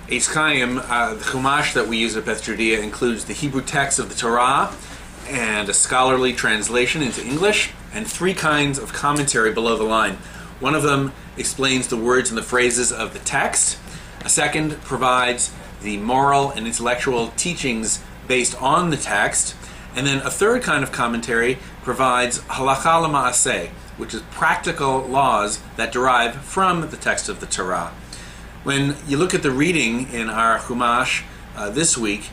Eitz Chaim, the Chumash that we use at Beth Judea includes the Hebrew text of the Torah and a scholarly translation into English, and three kinds of commentary below the line. One of them explains the words and the phrases of the text. A second provides the moral and intellectual teachings based on the text. And then a third kind of commentary provides halakha l'ma'aseh, which is practical laws that derive from the text of the Torah. When you look at the reading in our Chumash this week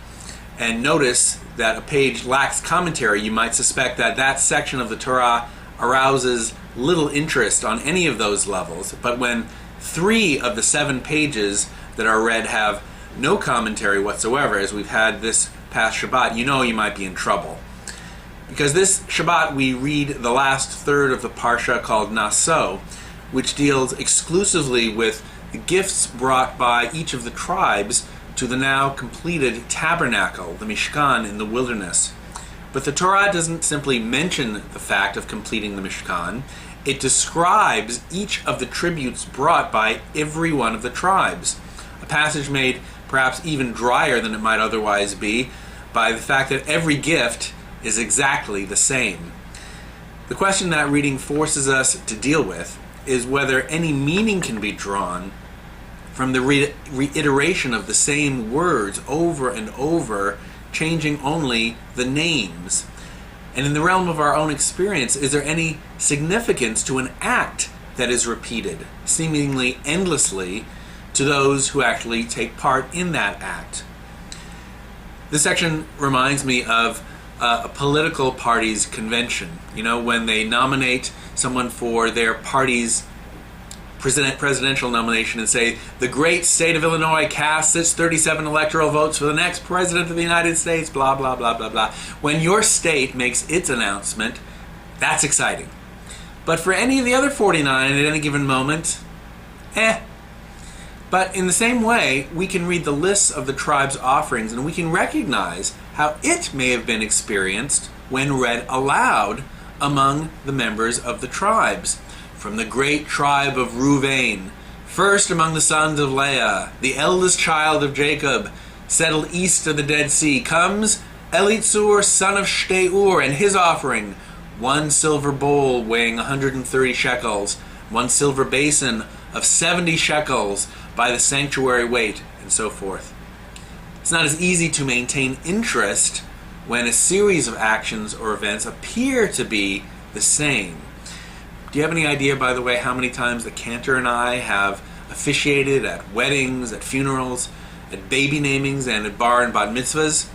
and notice that a page lacks commentary, you might suspect that that section of the Torah arouses little interest on any of those levels. But when 3 of the 7 pages that are read have no commentary whatsoever, as we've had this past Shabbat, you know you might be in trouble. Because this Shabbat we read the last third of the Parsha called Naso, which deals exclusively with the gifts brought by each of the tribes to the now completed tabernacle, the Mishkan in the wilderness. But the Torah doesn't simply mention the fact of completing the Mishkan, it describes each of the tributes brought by every one of the tribes. A passage made perhaps even drier than it might otherwise be by the fact that every gift is exactly the same. The question that reading forces us to deal with is whether any meaning can be drawn from the reiteration of the same words over and over, changing only the names. And in the realm of our own experience, is there any significance to an act that is repeated, seemingly endlessly, to those who actually take part in that act? This section reminds me of a political party's convention. You know, when they nominate someone for their party's presidential nomination and say, the great state of Illinois casts its 37 electoral votes for the next president of the United States, blah, blah, blah, blah, blah. When your state makes its announcement, that's exciting. But for any of the other 49 at any given moment, But in the same way, we can read the lists of the tribe's offerings and we can recognize how it may have been experienced when read aloud among the members of the tribes. From the great tribe of Reuven, first among the sons of Leah, the eldest child of Jacob, settled east of the Dead Sea, comes Elitzur, son of Shteur, and his offering, 1 silver bowl weighing 130 shekels, 1 silver basin of 70 shekels by the sanctuary weight, and so forth. It's not as easy to maintain interest when a series of actions or events appear to be the same. Do you have any idea, by the way, how many times the cantor and I have officiated at weddings, at funerals, at baby namings, and at bar and bat mitzvahs?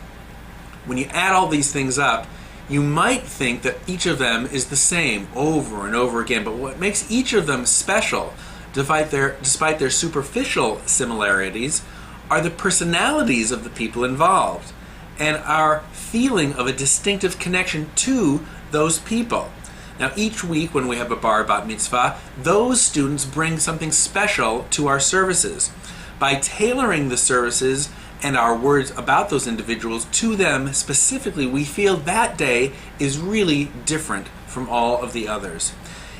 When you add all these things up, you might think that each of them is the same over and over again, but what makes each of them special, despite their superficial similarities, are the personalities of the people involved and our feeling of a distinctive connection to those people. Now, each week when we have a bar bat mitzvah, those students bring something special to our services. By tailoring the services and our words about those individuals to them specifically, we feel that day is really different from all of the others.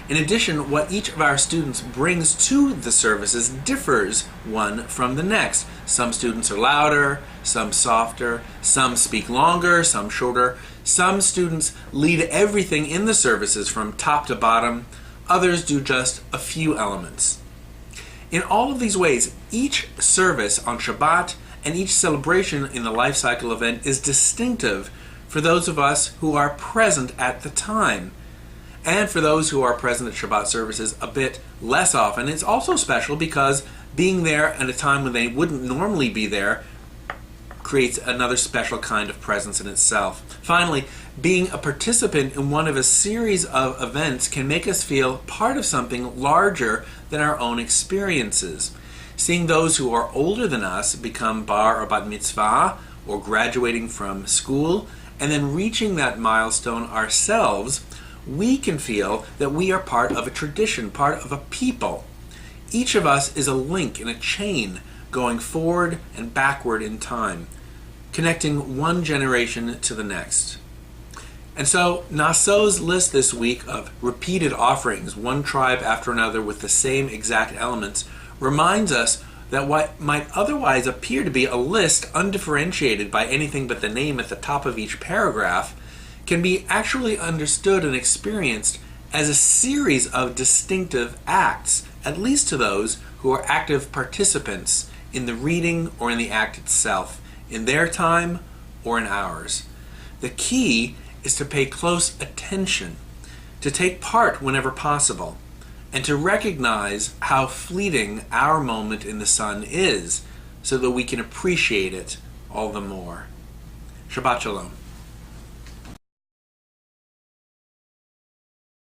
In addition, what each of our students brings to the services differs one from the next. Some students are louder, some softer, some speak longer, some shorter. Some students lead everything in the services from top to bottom. Others do just a few elements. In all of these ways, each service on Shabbat and each celebration in the life cycle event is distinctive for those of us who are present at the time. And for those who are present at Shabbat services a bit less often, it's also special because being there at a time when they wouldn't normally be there creates another special kind of presence in itself. Finally, being a participant in one of a series of events can make us feel part of something larger than our own experiences. Seeing those who are older than us become bar or bat mitzvah or graduating from school, and then reaching that milestone ourselves, we can feel that we are part of a tradition, part of a people. Each of us is a link in a chain going forward and backward in time, connecting one generation to the next. And so Naso's list this week of repeated offerings, one tribe after another with the same exact elements, reminds us that what might otherwise appear to be a list undifferentiated by anything but the name at the top of each paragraph can be actually understood and experienced as a series of distinctive acts, at least to those who are active participants in the reading or in the act itself, in their time or in ours. The key is to pay close attention, to take part whenever possible, and to recognize how fleeting our moment in the sun is, so that we can appreciate it all the more. Shabbat Shalom.